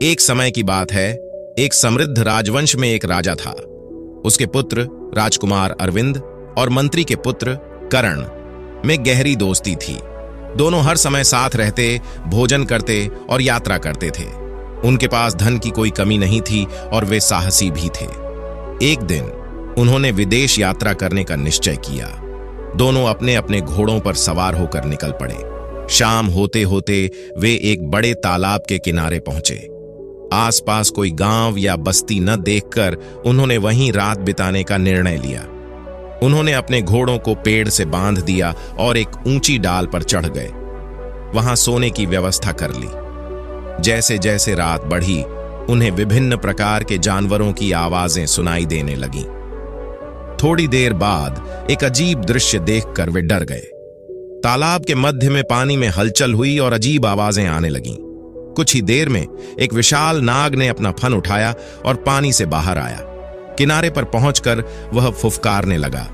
एक समय की बात है, एक समृद्ध राजवंश में एक राजा था। उसके पुत्र राजकुमार अरविंद और मंत्री के पुत्र कर्ण में गहरी दोस्ती थी। दोनों हर समय साथ रहते, भोजन करते और यात्रा करते थे। उनके पास धन की कोई कमी नहीं थी और वे साहसी भी थे। एक दिन उन्होंने विदेश यात्रा करने का निश्चय किया। दोनों अपने अपने घोड़ों पर सवार होकर निकल पड़े। शाम होते होते वे एक बड़े तालाब के किनारे पहुंचे। आसपास कोई गांव या बस्ती न देखकर उन्होंने वहीं रात बिताने का निर्णय लिया। उन्होंने अपने घोड़ों को पेड़ से बांध दिया और एक ऊंची डाल पर चढ़ गए। वहां सोने की व्यवस्था कर ली। जैसे जैसे रात बढ़ी, उन्हें विभिन्न प्रकार के जानवरों की आवाजें सुनाई देने लगीं। थोड़ी देर बाद एक अजीब दृश्य देखकर वे डर गए। तालाब के मध्य में पानी में हलचल हुई और अजीब आवाजें आने लगीं। कुछ ही देर में एक विशाल नाग ने अपना फन उठाया और पानी से बाहर आया। किनारे पर पहुंचकर वह फुफकारने लगा।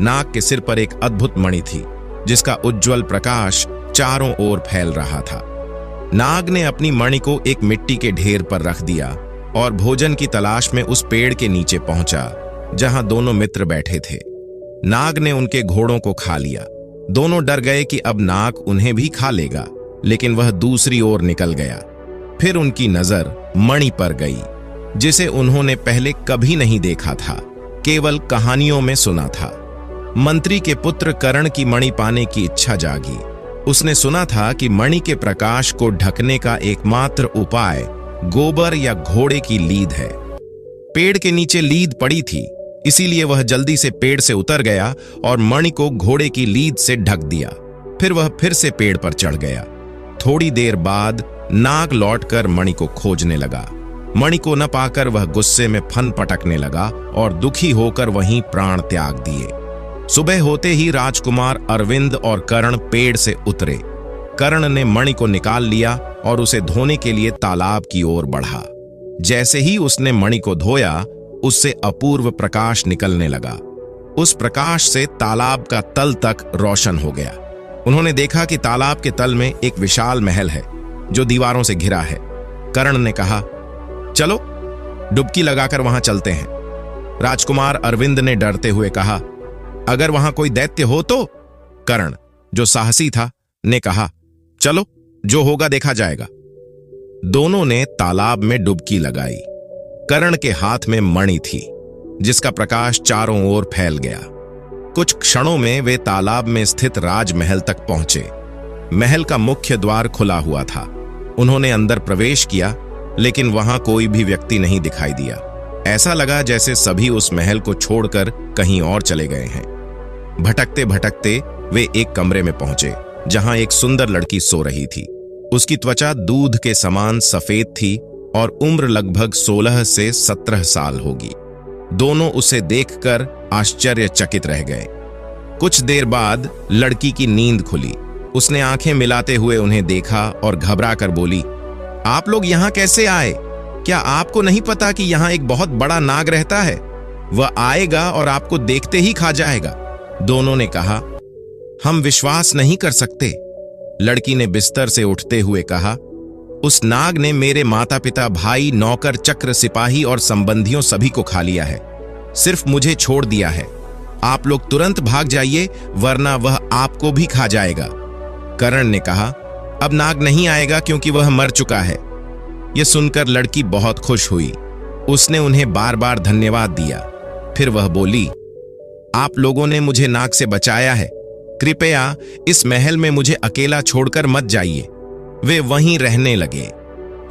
नाग के सिर पर एक अद्भुत मणि थी, जिसका उज्जवल प्रकाश चारों ओर फैल रहा था। नाग ने अपनी मणि को एक मिट्टी के ढेर पर रख दिया और भोजन की तलाश में उस पेड़ के नीचे पहुंचा जहां दोनों मित्र बैठे थे। नाग ने उनके घोड़ों को खा लिया। दोनों डर गए कि अब नाग उन्हें भी खा लेगा, लेकिन वह दूसरी ओर निकल गया। फिर उनकी नजर मणि पर गई, जिसे उन्होंने पहले कभी नहीं देखा था, केवल कहानियों में सुना था। मंत्री के पुत्र कर्ण की मणि पाने की इच्छा जागी। उसने सुना था कि मणि के प्रकाश को ढकने का एकमात्र उपाय गोबर या घोड़े की लीद है। पेड़ के नीचे लीद पड़ी थी, इसीलिए वह जल्दी से पेड़ से उतर गया और मणि को घोड़े की लीद से ढक दिया। फिर वह फिर से पेड़ पर चढ़ गया। थोड़ी देर बाद नाग लौटकर मणि को खोजने लगा। मणि को न पाकर वह गुस्से में फन पटकने लगा और दुखी होकर वहीं प्राण त्याग दिए। सुबह होते ही राजकुमार अरविंद और कर्ण पेड़ से उतरे। कर्ण ने मणि को निकाल लिया और उसे धोने के लिए तालाब की ओर बढ़ा। जैसे ही उसने मणि को धोया, उससे अपूर्व प्रकाश निकलने लगा। उस प्रकाश से तालाब का तल तक रोशन हो गया। उन्होंने देखा कि तालाब के तल में एक विशाल महल है, जो दीवारों से घिरा है। कर्ण ने कहा, चलो डुबकी लगाकर वहां चलते हैं। राजकुमार अरविंद ने डरते हुए कहा, अगर वहां कोई दैत्य हो तो? कर्ण, जो साहसी था, ने कहा, चलो, जो होगा देखा जाएगा। दोनों ने तालाब में डुबकी लगाई। कर्ण के हाथ में मणि थी, जिसका प्रकाश चारों ओर फैल गया। कुछ क्षणों में वे तालाब में स्थित राजमहल तक पहुंचे। महल का मुख्य द्वार खुला हुआ था। उन्होंने अंदर प्रवेश किया, लेकिन वहां कोई भी व्यक्ति नहीं दिखाई दिया। ऐसा लगा जैसे सभी उस महल को छोड़कर कहीं और चले गए हैं। भटकते भटकते वे एक कमरे में पहुंचे, जहां एक सुंदर लड़की सो रही थी। उसकी त्वचा दूध के समान सफेद थी और उम्र लगभग 16 से 17 साल होगी। दोनों उसे देखकर आश्चर्यचकित रह गए। कुछ देर बाद लड़की की नींद खुली। उसने आंखें मिलाते हुए उन्हें देखा और घबराकर बोली, आप लोग यहां कैसे आए? क्या आपको नहीं पता कि यहां एक बहुत बड़ा नाग रहता है? वह आएगा और आपको देखते ही खा जाएगा। दोनों ने कहा, हम विश्वास नहीं कर सकते। लड़की ने बिस्तर से उठते हुए कहा, उस नाग ने मेरे माता पिता, भाई, नौकर, चक्र, सिपाही और संबंधियों सभी को खा लिया है। सिर्फ मुझे छोड़ दिया है। आप लोग तुरंत भाग जाइए, वरना वह आपको भी खा जाएगा। कर्ण ने कहा, अब नाग नहीं आएगा क्योंकि वह मर चुका है। यह सुनकर लड़की बहुत खुश हुई। उसने उन्हें बार बार धन्यवाद दिया। फिर वह बोली, आप लोगों ने मुझे नाग से बचाया है। कृपया इस महल में मुझे अकेला छोड़कर मत जाइए। वे वहीं रहने लगे।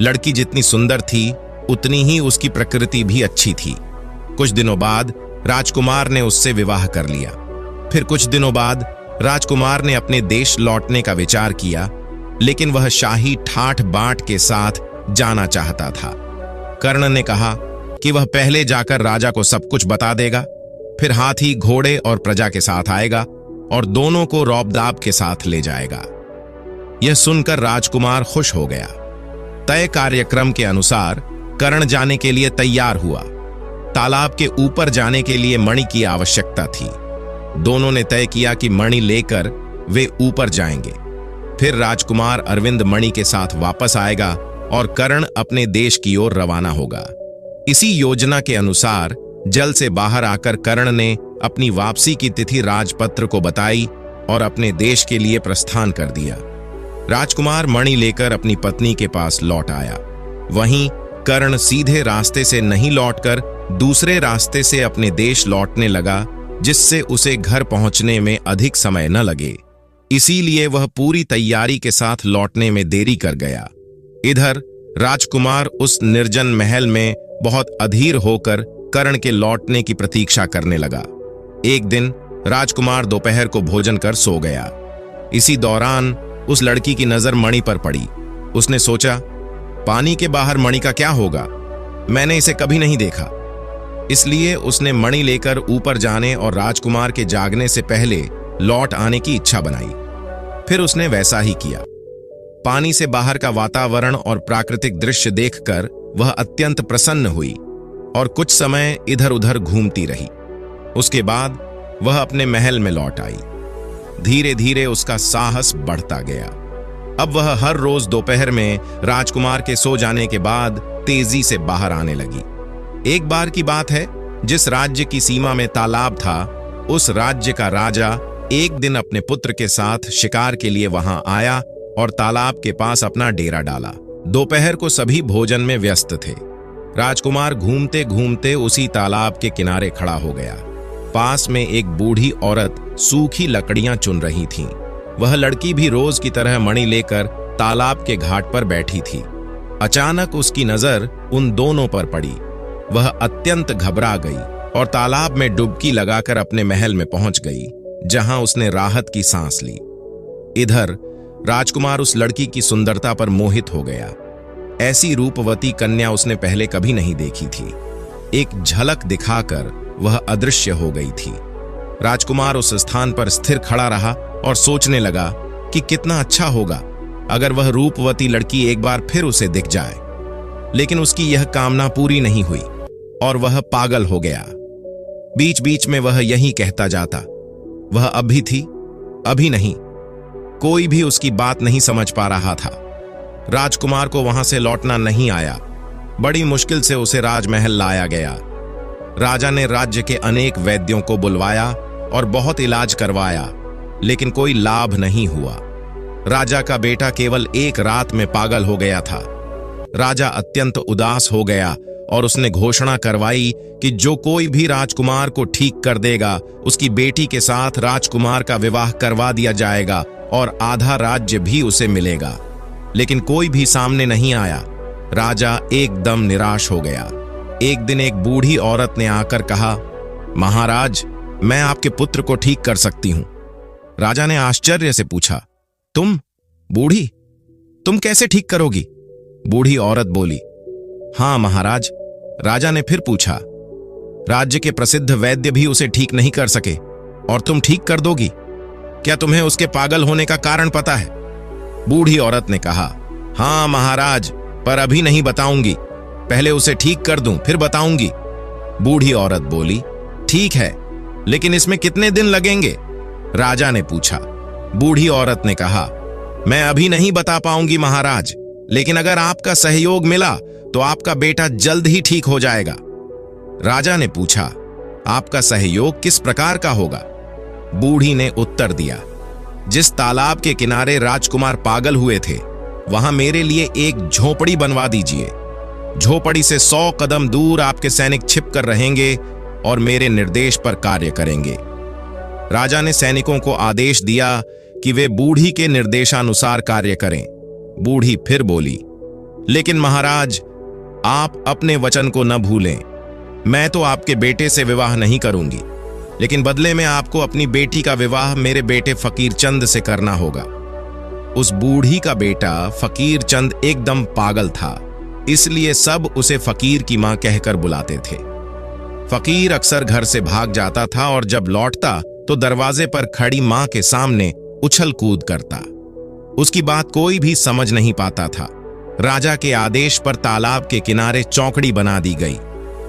लड़की जितनी सुंदर थी, उतनी ही उसकी प्रकृति भी अच्छी थी। कुछ दिनों बाद राजकुमार ने उससे विवाह कर लिया। फिर कुछ दिनों बाद राजकुमार ने अपने देश लौटने का विचार किया, लेकिन वह शाही ठाठ बांट के साथ जाना चाहता था। कर्ण ने कहा कि वह पहले जाकर राजा को सब कुछ बता देगा, फिर हाथी, घोड़े और प्रजा के साथ आएगा और दोनों को रौब-दाब के साथ ले जाएगा। यह सुनकर राजकुमार खुश हो गया। तय कार्यक्रम के अनुसार कर्ण जाने के लिए तैयार हुआ। तालाब के ऊपर जाने के लिए मणि की आवश्यकता थी। दोनों ने तय किया कि मणि लेकर वे ऊपर जाएंगे। फिर राजकुमार अरविंद मणि के साथ वापस आएगा और कर्ण अपने देश की ओर रवाना होगा। इसी योजना के अनुसार जल से बाहर आकर कर्ण ने अपनी वापसी की तिथि राजपत्र को बताई और अपने देश के लिए प्रस्थान कर दिया। राजकुमार मणि लेकर अपनी पत्नी के पास लौट आया। वहीं कर्ण सीधे रास्ते से नहीं लौटकर दूसरे रास्ते से अपने देश लौटने लगा, जिससे उसे घर पहुंचने में अधिक समय न लगे। इसीलिए वह पूरी तैयारी के साथ लौटने में देरी कर गया। इधर राजकुमार उस निर्जन महल में बहुत अधीर होकर कर्ण के लौटने की प्रतीक्षा करने लगा। एक दिन राजकुमार दोपहर को भोजन कर सो गया। इसी दौरान उस लड़की की नजर मणि पर पड़ी। उसने सोचा, पानी के बाहर मणि का क्या होगा, मैंने इसे कभी नहीं देखा। इसलिए उसने मणि लेकर ऊपर जाने और राजकुमार के जागने से पहले लौट आने की इच्छा बनाई। फिर उसने वैसा ही किया। पानी से बाहर का वातावरण और प्राकृतिक दृश्य देखकर वह अत्यंत प्रसन्न हुई और कुछ समय इधर उधर घूमती रही। उसके बाद वह अपने महल में लौट आई। धीरे धीरे उसका साहस बढ़ता गया। अब वह हर रोज दोपहर में राजकुमार के सो जाने के बाद तेजी से बाहर आने लगी। एक बार की बात है, जिस राज्य की सीमा में तालाब था, उस राज्य का राजा एक दिन अपने पुत्र के साथ शिकार के लिए वहां आया और तालाब के पास अपना डेरा डाला। दोपहर को सभी भोजन में व्यस्त थे। राजकुमार घूमते घूमते उसी तालाब के किनारे खड़ा हो गया। पास में एक बूढ़ी औरत सूखी लकड़ियां चुन रही थी। वह लड़की भी रोज की तरह मणि लेकर तालाब के घाट पर बैठी थी। अचानक उसकी नजर उन दोनों पर पड़ी। वह अत्यंत घबरा गई और तालाब में डुबकी लगाकर अपने महल में पहुंच गई, जहां उसने राहत की सांस ली। इधर राजकुमार उस लड़की की सुंदरता पर मोहित हो गया। ऐसी रूपवती कन्या उसने पहले कभी नहीं देखी थी। एक झलक दिखाकर वह अदृश्य हो गई थी। राजकुमार उस स्थान पर स्थिर खड़ा रहा और सोचने लगा कि कितना अच्छा होगा अगर वह रूपवती लड़की एक बार फिर उसे दिख जाए। लेकिन उसकी यह कामना पूरी नहीं हुई और वह पागल हो गया। बीच बीच में वह यही कहता जाता, वह अभी थी, अभी नहीं। कोई भी उसकी बात नहीं समझ पा रहा था। राजकुमार को वहां से लौटना नहीं आया। बड़ी मुश्किल से उसे राजमहल लाया गया। राजा ने राज्य के अनेक वैद्यों को बुलवाया और बहुत इलाज करवाया, लेकिन कोई लाभ नहीं हुआ। राजा का बेटा केवल एक रात में पागल हो गया था। राजा अत्यंत उदास हो गया और उसने घोषणा करवाई कि जो कोई भी राजकुमार को ठीक कर देगा, उसकी बेटी के साथ राजकुमार का विवाह करवा दिया जाएगा और आधा राज्य भी उसे मिलेगा। लेकिन कोई भी सामने नहीं आया। राजा एकदम निराश हो गया। एक दिन एक बूढ़ी औरत ने आकर कहा, महाराज, मैं आपके पुत्र को ठीक कर सकती हूं। राजा ने आश्चर्य से पूछा, तुम बूढ़ी, तुम कैसे ठीक करोगी? बूढ़ी औरत बोली, हां महाराज। राजा ने फिर पूछा, राज्य के प्रसिद्ध वैद्य भी उसे ठीक नहीं कर सके और तुम ठीक कर दोगी? क्या तुम्हें उसके पागल होने का कारण पता है? बूढ़ी औरत ने कहा, हां महाराज, पर अभी नहीं बताऊंगी। पहले उसे ठीक कर दूं, फिर बताऊंगी। बूढ़ी औरत बोली, ठीक है, लेकिन इसमें कितने दिन लगेंगे? राजा ने पूछा। बूढ़ी औरत ने कहा, मैं अभी नहीं बता पाऊंगी महाराज, लेकिन अगर आपका सहयोग मिला तो आपका बेटा जल्द ही ठीक हो जाएगा। राजा ने पूछा, आपका सहयोग किस प्रकार का होगा? बूढ़ी ने उत्तर दिया, जिस तालाब के किनारे राजकुमार पागल हुए थे, वहां मेरे लिए एक झोपड़ी बनवा दीजिए। झोपड़ी से 100 कदम दूर आपके सैनिक छिप कर रहेंगे और मेरे निर्देश पर कार्य करेंगे। राजा ने सैनिकों को आदेश दिया कि वे बूढ़ी के निर्देशानुसार कार्य करें। बूढ़ी फिर बोली, लेकिन महाराज, आप अपने वचन को न भूलें। मैं तो आपके बेटे से विवाह नहीं करूंगी, लेकिन बदले में आपको अपनी बेटी का विवाह मेरे बेटे फकीर चंद से करना होगा। उस बूढ़ी का बेटा फकीर चंद एकदम पागल था, इसलिए सब उसे फकीर की मां कहकर बुलाते थे। फकीर अक्सर घर से भाग जाता था और जब लौटता तो दरवाजे पर खड़ी मां के सामने उछल कूद करता। उसकी बात कोई भी समझ नहीं पाता था। राजा के आदेश पर तालाब के किनारे चौकड़ी बना दी गई।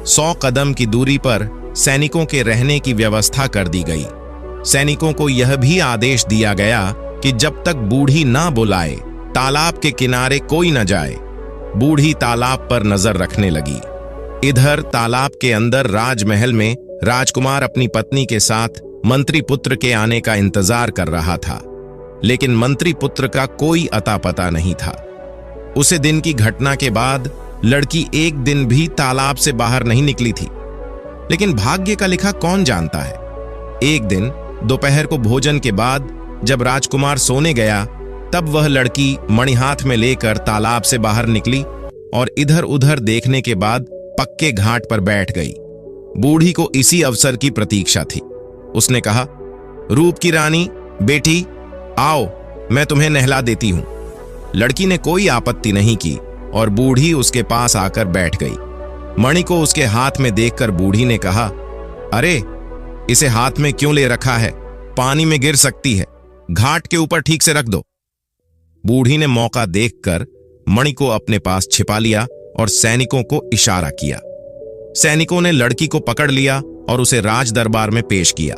100 कदम की दूरी पर सैनिकों के रहने की व्यवस्था कर दी गई। सैनिकों को यह भी आदेश दिया गया कि जब तक बूढ़ी ना बुलाए, तालाब के किनारे कोई न जाए। बूढ़ी तालाब पर नजर रखने लगी। इधर तालाब के अंदर राजमहल में राजकुमार अपनी पत्नी के साथ मंत्री पुत्र के आने का इंतजार कर रहा था, लेकिन मंत्री पुत्र का कोई अता पता नहीं था। उसे दिन की घटना के बाद लड़की एक दिन भी तालाब से बाहर नहीं निकली थी, लेकिन भाग्य का लिखा कौन जानता है। एक दिन दोपहर को भोजन के बाद जब राजकुमार सोने गया, तब वह लड़की मणि हाथ में लेकर तालाब से बाहर निकली और इधर उधर देखने के बाद पक्के घाट पर बैठ गई। बूढ़ी को इसी अवसर की प्रतीक्षा थी। उसने कहा, रूप की रानी, बेटी आओ, मैं तुम्हें नहला देती हूं। लड़की ने कोई आपत्ति नहीं की और बूढ़ी उसके पास आकर बैठ गई। मणि को उसके हाथ में देखकर बूढ़ी ने कहा, अरे इसे हाथ में क्यों ले रखा है, पानी में गिर सकती है, घाट के ऊपर ठीक से रख दो। बूढ़ी ने मौका देखकर मणि को अपने पास छिपा लिया और सैनिकों को इशारा किया। सैनिकों ने लड़की को पकड़ लिया और उसे राज दरबार में पेश किया।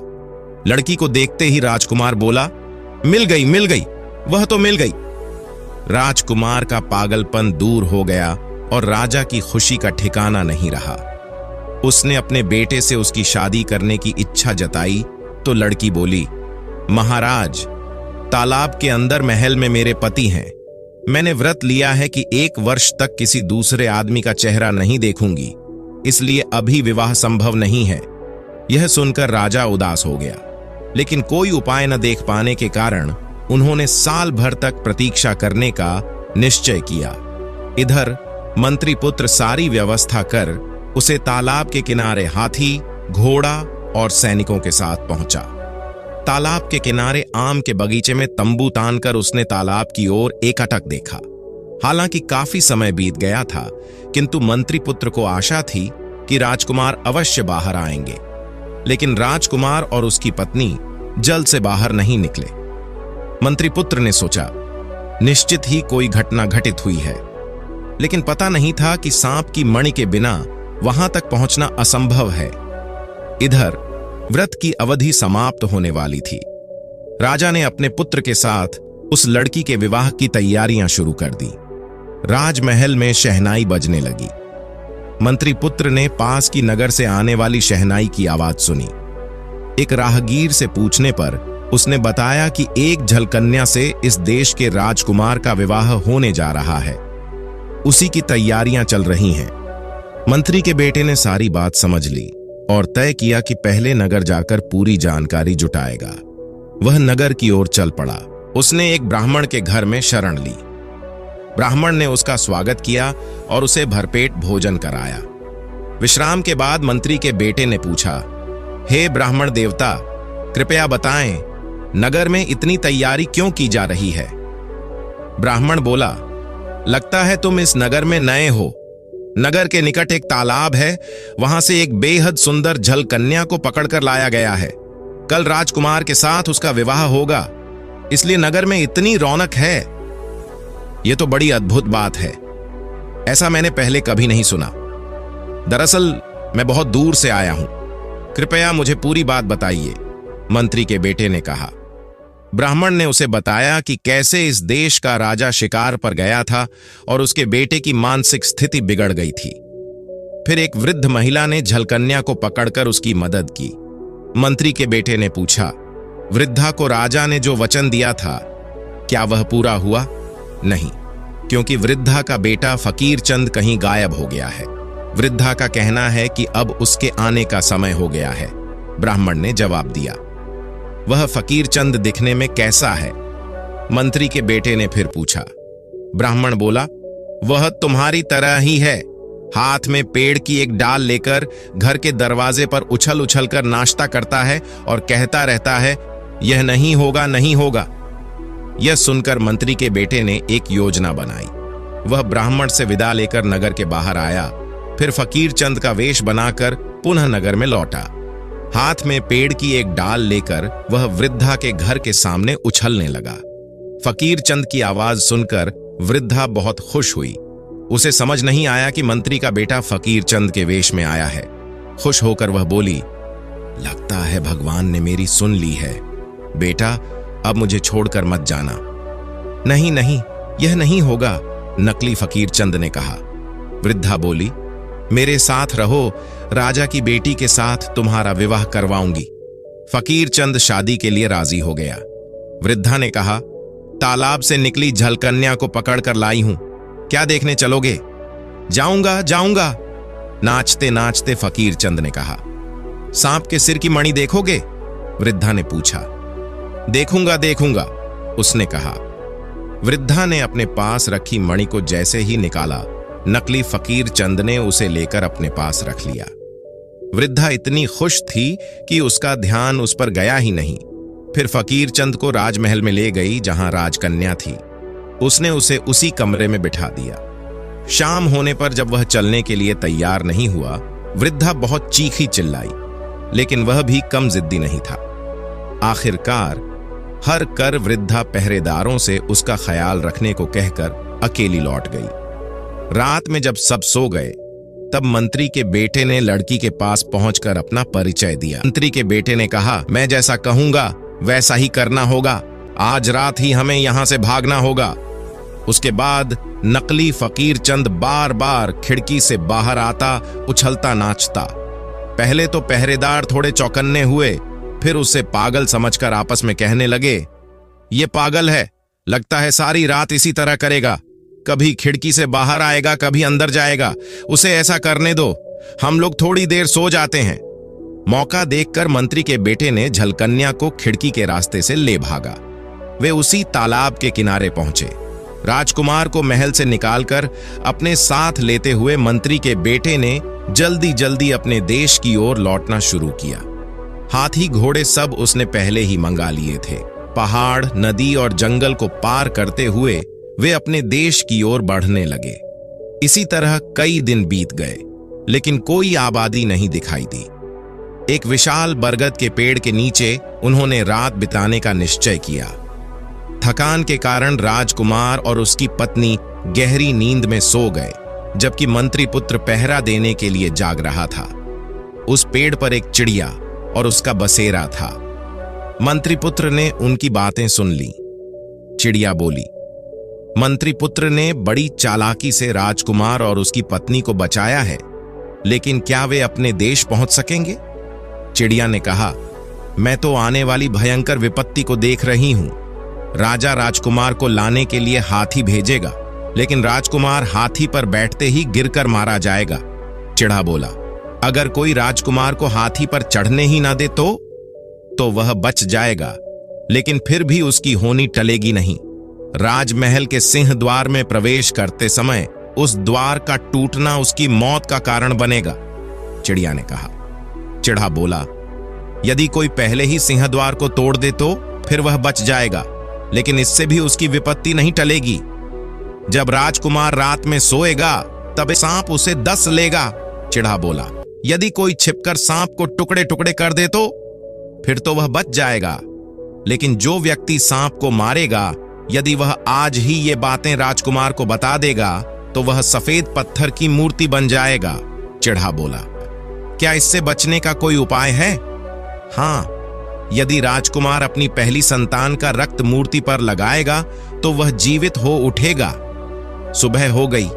लड़की को देखते ही राजकुमार बोला, मिल गई, मिल गई, वह तो मिल गई। राजकुमार का पागलपन दूर हो गया और राजा की खुशी का ठिकाना नहीं रहा। उसने अपने बेटे से उसकी शादी करने की इच्छा जताई तो लड़की बोली, महाराज, तालाब के अंदर महल में मेरे पति हैं। मैंने व्रत लिया है कि 1 वर्ष तक किसी दूसरे आदमी का चेहरा नहीं देखूंगी, इसलिए अभी विवाह संभव नहीं है। यह सुनकर राजा उदास हो गया, लेकिन कोई उपाय न देख पाने के कारण उन्होंने साल भर तक प्रतीक्षा करने का निश्चय किया। इधर मंत्री पुत्र सारी व्यवस्था कर उसे तालाब के किनारे हाथी, घोड़ा और सैनिकों के साथ पहुंचा। तालाब के किनारे आम के बगीचे में तंबू तानकर उसने तालाब की ओर एकटक देखा। हालांकि काफी समय बीत गया था, किंतु मंत्री पुत्र को आशा थी कि राजकुमार अवश्य बाहर आएंगे, लेकिन राजकुमार और उसकी पत्नी जल्द से बाहर नहीं निकले। मंत्री पुत्र ने सोचा, निश्चित ही कोई घटना घटित हुई है, लेकिन पता नहीं था कि सांप की मणि के बिना वहां तक पहुंचना असंभव है। इधर व्रत की अवधि समाप्त होने वाली थी। राजा ने अपने पुत्र के साथ उस लड़की के विवाह की तैयारियां शुरू कर दी। राजमहल में शहनाई बजने लगी। मंत्री पुत्र ने पास की नगर से आने वाली शहनाई की आवाज सुनी। एक राहगीर से पूछने पर उसने बताया कि एक झलकन्या से इस देश के राजकुमार का विवाह होने जा रहा है। उसी की तैयारियां चल रही हैं। मंत्री के बेटे ने सारी बात समझ ली और तय किया कि पहले नगर जाकर पूरी जानकारी जुटाएगा। वह नगर की ओर चल पड़ा। उसने एक ब्राह्मण के घर में शरण ली। ब्राह्मण ने उसका स्वागत किया और उसे भरपेट भोजन कराया। विश्राम के बाद मंत्री के बेटे ने पूछा, हे ब्राह्मण देवता, कृपया बताएं, नगर में इतनी तैयारी क्यों की जा रही है? ब्राह्मण बोला, लगता है तुम इस नगर में नए हो। नगर के निकट एक तालाब है, वहां से एक बेहद सुंदर झलकन्या को पकड़कर लाया गया है। कल राजकुमार के साथ उसका विवाह होगा, इसलिए नगर में इतनी रौनक है। यह तो बड़ी अद्भुत बात है, ऐसा मैंने पहले कभी नहीं सुना। दरअसल मैं बहुत दूर से आया हूं, कृपया मुझे पूरी बात बताइए, मंत्री के बेटे ने कहा। ब्राह्मण ने उसे बताया कि कैसे इस देश का राजा शिकार पर गया था और उसके बेटे की मानसिक स्थिति बिगड़ गई थी। फिर एक वृद्ध महिला ने झलकन्या को पकड़कर उसकी मदद की। मंत्री के बेटे ने पूछा, वृद्धा को राजा ने जो वचन दिया था, क्या वह पूरा हुआ? नहीं, क्योंकि वृद्धा का बेटा फकीर चंद कहीं गायब हो गया है। वृद्धा का कहना है कि अब उसके आने का समय हो गया है, ब्राह्मण ने जवाब दिया। वह फकीर चंद दिखने में कैसा है? मंत्री के बेटे ने फिर पूछा। ब्राह्मण बोला, वह तुम्हारी तरह ही है, हाथ में पेड़ की एक डाल लेकर घर के दरवाजे पर उछल उछल कर नाश्ता करता है और कहता रहता है, यह नहीं होगा, नहीं होगा। यह सुनकर मंत्री के बेटे ने एक योजना बनाई। वह ब्राह्मण से विदा लेकर नगर के बाहर आया, फिर फकीर चंद का वेश बनाकर पुनः नगर में लौटा। हाथ में पेड़ की एक डाल लेकर वह वृद्धा के घर के सामने उछलने लगा। फकीर चंद की आवाज सुनकर वृद्धा बहुत खुश हुई। उसे समझ नहीं आया कि मंत्री का बेटा फकीर चंद के वेश में आया है। खुश होकर वह बोली, लगता है भगवान ने मेरी सुन ली है। बेटा, अब मुझे छोड़कर मत जाना। नहीं नहीं, यह नहीं होगा, नकली फकीर चंद ने कहा। वृद्धा बोली, मेरे साथ रहो, राजा की बेटी के साथ तुम्हारा विवाह करवाऊंगी। फकीर चंद शादी के लिए राजी हो गया। वृद्धा ने कहा, तालाब से निकली झलकन्या को पकड़कर लाई हूं, क्या देखने चलोगे? जाऊंगा जाऊंगा, नाचते नाचते फकीर चंद ने कहा। सांप के सिर की मणि देखोगे? वृद्धा ने पूछा। देखूंगा देखूंगा, उसने कहा। वृद्धा ने अपने पास रखी मणि को जैसे ही निकाला, नकली फकीर चंद ने उसे लेकर अपने पास रख लिया। वृद्धा इतनी खुश थी कि उसका ध्यान उस पर गया ही नहीं। फिर फकीर चंद को राजमहल में ले गई जहां राजकन्या थी। उसने उसे उसी कमरे में बिठा दिया। शाम होने पर जब वह चलने के लिए तैयार नहीं हुआ, वृद्धा बहुत चीखी चिल्लाई, लेकिन वह भी कम जिद्दी नहीं था। आखिरकार हर कर वृद्धा पहरेदारों से उसका ख्याल रखने को कहकर अकेली लौट गई। रात में जब सब सो गए, तब मंत्री के बेटे ने लड़की के पास पहुंचकर अपना परिचय दिया। मंत्री के बेटे ने कहा, मैं जैसा कहूंगा वैसा ही करना होगा, आज रात ही हमें यहां से भागना होगा। उसके बाद नकली फकीर चंद बार बार खिड़की से बाहर आता, उछलता नाचता। पहले तो पहरेदार थोड़े चौकन्ने हुए, फिर उसे पागल समझकर आपस में कहने लगे, ये पागल है, लगता है सारी रात इसी तरह करेगा, कभी खिड़की से बाहर आएगा, कभी अंदर जाएगा, उसे ऐसा करने दो, हम लोग थोड़ी देर सो जाते हैं। मौका देखकर मंत्री के बेटे ने झलकन्या को खिड़की के रास्ते से ले भागा। वे उसी तालाब के किनारे पहुंचे। राजकुमार को महल से निकालकर अपने साथ लेते हुए मंत्री के बेटे ने जल्दी जल्दी अपने देश की ओर लौटना शुरू किया। हाथी घोड़े सब उसने पहले ही मंगा लिए थे। पहाड़, नदी और जंगल को पार करते हुए वे अपने देश की ओर बढ़ने लगे। इसी तरह कई दिन बीत गए, लेकिन कोई आबादी नहीं दिखाई दी। एक विशाल बरगद के पेड़ के नीचे उन्होंने रात बिताने का निश्चय किया। थकान के कारण राजकुमार और उसकी पत्नी गहरी नींद में सो गए, जबकि मंत्री पुत्र पहरा देने के लिए जाग रहा था। उस पेड़ पर एक चिड़िया और उसका बसेरा था। मंत्री पुत्र ने उनकी बातें सुन ली। चिड़िया बोली, मंत्री पुत्र ने बड़ी चालाकी से राजकुमार और उसकी पत्नी को बचाया है, लेकिन क्या वे अपने देश पहुंच सकेंगे? चिड़िया ने कहा, मैं तो आने वाली भयंकर विपत्ति को देख रही हूं। राजा राजकुमार को लाने के लिए हाथी भेजेगा, लेकिन राजकुमार हाथी पर बैठते ही गिरकर मारा जाएगा। चिड़ा बोला, अगर कोई राजकुमार को हाथी पर चढ़ने ही ना दे तो वह बच जाएगा, लेकिन फिर भी उसकी होनी टलेगी नहीं। राजमहल के सिंह द्वार में प्रवेश करते समय उस द्वार का टूटना उसकी मौत का कारण बनेगा। चिड़िया ने कहा। चिड़ा बोला, यदि कोई पहले ही सिंह द्वार को तोड़ दे तो फिर वह बच जाएगा, लेकिन इससे भी उसकी विपत्ति नहीं टलेगी। जब राजकुमार रात में सोएगा तब सांप उसे डस लेगा। चिड़ा बोला, यदि कोई छिपकर सांप को टुकड़े टुकड़े कर दे तो फिर तो वह बच जाएगा, लेकिन जो व्यक्ति सांप को मारेगा, यदि वह आज ही ये बातें राजकुमार को बता देगा तो वह सफेद पत्थर की मूर्ति बन जाएगा। चिड़ा बोला, क्या इससे बचने का कोई उपाय है? हाँ, यदि राजकुमार अपनी पहली संतान का रक्त मूर्ति पर लगाएगा तो वह जीवित हो उठेगा। सुबह हो गई,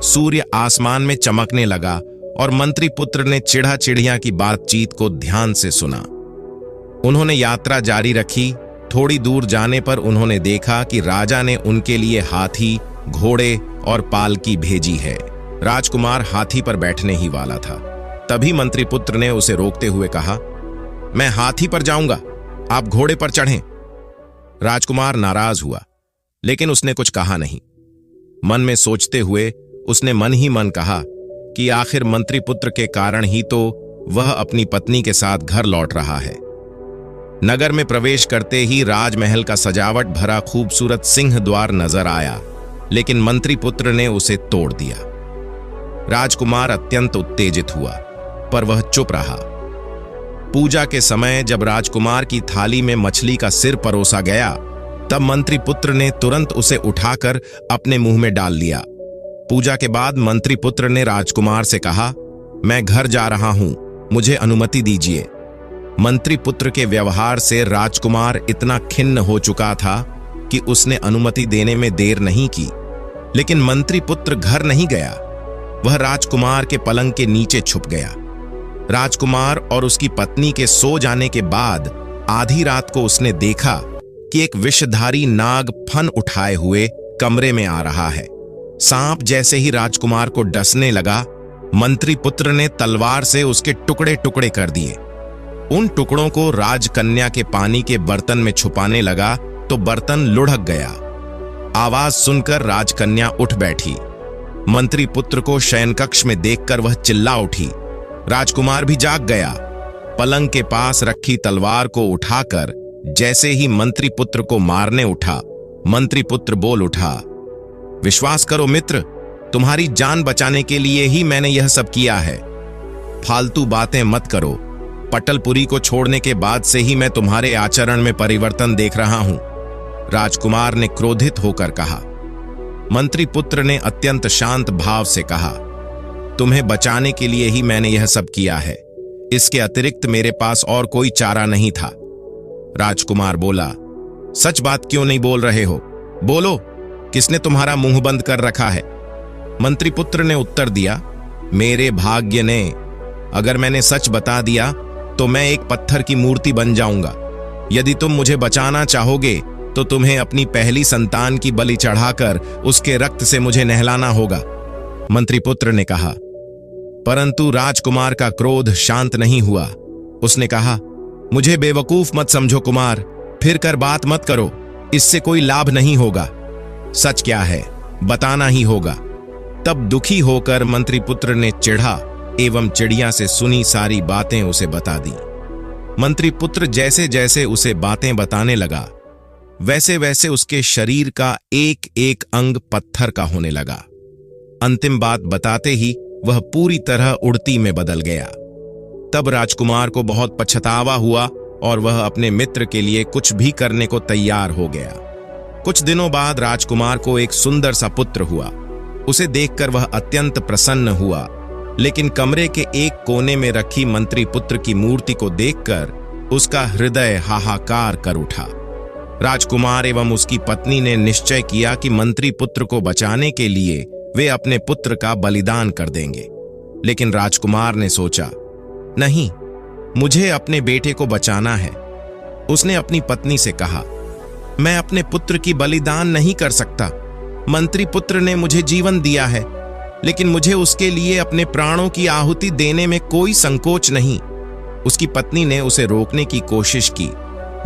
सूर्य आसमान में चमकने लगा और मंत्री पुत्र ने चिड़ा चिड़िया की बातचीत को ध्यान से सुना। उन्होंने यात्रा जारी रखी। थोड़ी दूर जाने पर उन्होंने देखा कि राजा ने उनके लिए हाथी, घोड़े और पालकी भेजी है। राजकुमार हाथी पर बैठने ही वाला था। तभी मंत्री पुत्र ने उसे रोकते हुए कहा, मैं हाथी पर जाऊंगा, आप घोड़े पर चढ़ें। राजकुमार नाराज हुआ, लेकिन उसने कुछ कहा नहीं। मन में सोचते हुए उसने मन ही मन कहा कि आखिर मंत्री पुत्र के कारण ही तो वह अपनी पत्नी के साथ घर लौट रहा है। नगर में प्रवेश करते ही राजमहल का सजावट भरा खूबसूरत सिंह द्वार नजर आया, लेकिन मंत्री पुत्र ने उसे तोड़ दिया। राजकुमार अत्यंत उत्तेजित हुआ, पर वह चुप रहा। पूजा के समय जब राजकुमार की थाली में मछली का सिर परोसा गया, तब मंत्री पुत्र ने तुरंत उसे उठाकर अपने मुंह में डाल लिया। पूजा के बाद मंत्री पुत्र ने राजकुमार से कहा, मैं घर जा रहा हूं, मुझे अनुमति दीजिए। मंत्री पुत्र के व्यवहार से राजकुमार इतना खिन्न हो चुका था कि उसने अनुमति देने में देर नहीं की। लेकिन मंत्री पुत्र घर नहीं गया। वह राजकुमार के पलंग के नीचे छुप गया। राजकुमार और उसकी पत्नी के सो जाने के बाद आधी रात को उसने देखा कि एक विषधारी नाग फन उठाए हुए कमरे में आ रहा है। सांप जैसे ही राजकुमार को डसने लगा, मंत्री पुत्र ने तलवार से उसके टुकड़े टुकड़े कर दिए। उन टुकड़ों को राजकन्या के पानी के बर्तन में छुपाने लगा तो बर्तन लुढ़क गया। आवाज सुनकर राजकन्या उठ बैठी। मंत्री पुत्र को शयन कक्ष में देखकर वह चिल्ला उठी। राजकुमार भी जाग गया। पलंग के पास रखी तलवार को उठाकर जैसे ही मंत्री पुत्र को मारने उठा, मंत्री पुत्र बोल उठा, विश्वास करो मित्र, तुम्हारी जान बचाने के लिए ही मैंने यह सब किया है। फालतू बातें मत करो। पटलपुरी को छोड़ने के बाद से ही मैं तुम्हारे आचरण में परिवर्तन देख रहा हूं। राजकुमार ने क्रोधित होकर कहा। मंत्री पुत्र ने अत्यंत शांत भाव से कहा, तुम्हें बचाने के लिए ही मैंने यह सब किया है। इसके अतिरिक्त मेरे पास और कोई चारा नहीं था। राजकुमार बोला, सच बात क्यों नहीं बोल रहे हो? बोलो, किसने तुम्हारा मुंह बंद कर रखा है? मंत्री पुत्र ने उत्तर दिया, मेरे भाग्य ने। अगर मैंने सच बता दिया तो मैं एक पत्थर की मूर्ति बन जाऊंगा। यदि तुम मुझे बचाना चाहोगे तो तुम्हें अपनी पहली संतान की बलि चढ़ाकर उसके रक्त से मुझे नहलाना होगा। मंत्री पुत्र ने कहा। परंतु राजकुमार का क्रोध शांत नहीं हुआ। उसने कहा, मुझे बेवकूफ मत समझो कुमार, फिर कर बात मत करो, इससे कोई लाभ नहीं होगा। सच क्या है बताना ही होगा। तब दुखी होकर मंत्री पुत्र ने चिढ़ा एवं चिड़िया से सुनी सारी बातें उसे बता दी। मंत्री पुत्र जैसे जैसे उसे बातें बताने लगा, वैसे वैसे उसके शरीर का एक एक अंग पत्थर का होने लगा। अंतिम बात बताते ही वह पूरी तरह उड़ती में बदल गया। तब राजकुमार को बहुत पछतावा हुआ और वह अपने मित्र के लिए कुछ भी करने को तैयार हो गया। कुछ दिनों बाद राजकुमार को एक सुंदर सा पुत्र हुआ। उसे देखकर वह अत्यंत प्रसन्न हुआ, लेकिन कमरे के एक कोने में रखी मंत्री पुत्र की मूर्ति को देखकर उसका हृदय हाहाकार कर उठा। राजकुमार एवं उसकी पत्नी ने निश्चय किया कि मंत्री पुत्र को बचाने के लिए वे अपने पुत्र का बलिदान कर देंगे। लेकिन राजकुमार ने सोचा, नहीं, मुझे अपने बेटे को बचाना है। उसने अपनी पत्नी से कहा, मैं अपने पुत्र की बलिदान नहीं कर सकता। मंत्री पुत्र ने मुझे जीवन दिया है, लेकिन मुझे उसके लिए अपने प्राणों की आहुति देने में कोई संकोच नहीं। उसकी पत्नी ने उसे रोकने की कोशिश की,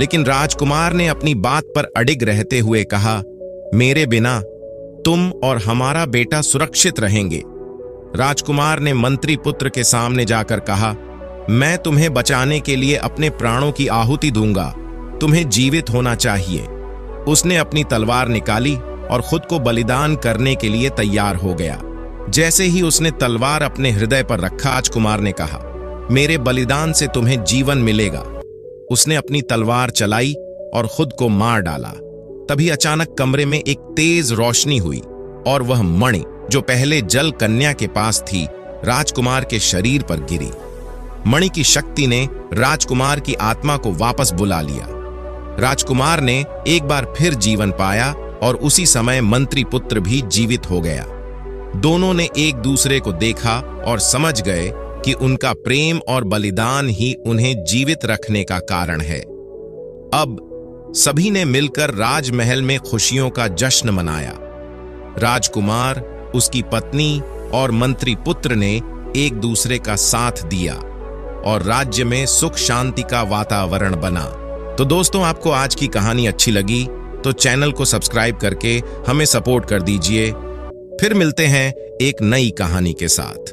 लेकिन राजकुमार ने अपनी बात पर अडिग रहते हुए कहा, मेरे बिना तुम और हमारा बेटा सुरक्षित रहेंगे। राजकुमार ने मंत्री पुत्र के सामने जाकर कहा, मैं तुम्हें बचाने के लिए अपने प्राणों की आहुति दूंगा, तुम्हें जीवित होना चाहिए। उसने अपनी तलवार निकाली और खुद को बलिदान करने के लिए तैयार हो गया। जैसे ही उसने तलवार अपने हृदय पर रखा, राजकुमार ने कहा, मेरे बलिदान से तुम्हें जीवन मिलेगा। उसने अपनी तलवार चलाई और खुद को मार डाला। तभी अचानक कमरे में एक तेज रोशनी हुई और वह मणि जो पहले जल कन्या के पास थी, राजकुमार के शरीर पर गिरी। मणि की शक्ति ने राजकुमार की आत्मा को वापस बुला लिया। राजकुमार ने एक बार फिर जीवन पाया और उसी समय मंत्री पुत्र भी जीवित हो गया। दोनों ने एक दूसरे को देखा और समझ गए कि उनका प्रेम और बलिदान ही उन्हें जीवित रखने का कारण है। अब सभी ने मिलकर राजमहल में खुशियों का जश्न मनाया। राजकुमार, उसकी पत्नी और मंत्री पुत्र ने एक दूसरे का साथ दिया और राज्य में सुख शांति का वातावरण बना। तो दोस्तों, आपको आज की कहानी अच्छी लगी तो चैनल को सब्सक्राइब करके हमें सपोर्ट कर दीजिए। फिर मिलते हैं एक नई कहानी के साथ।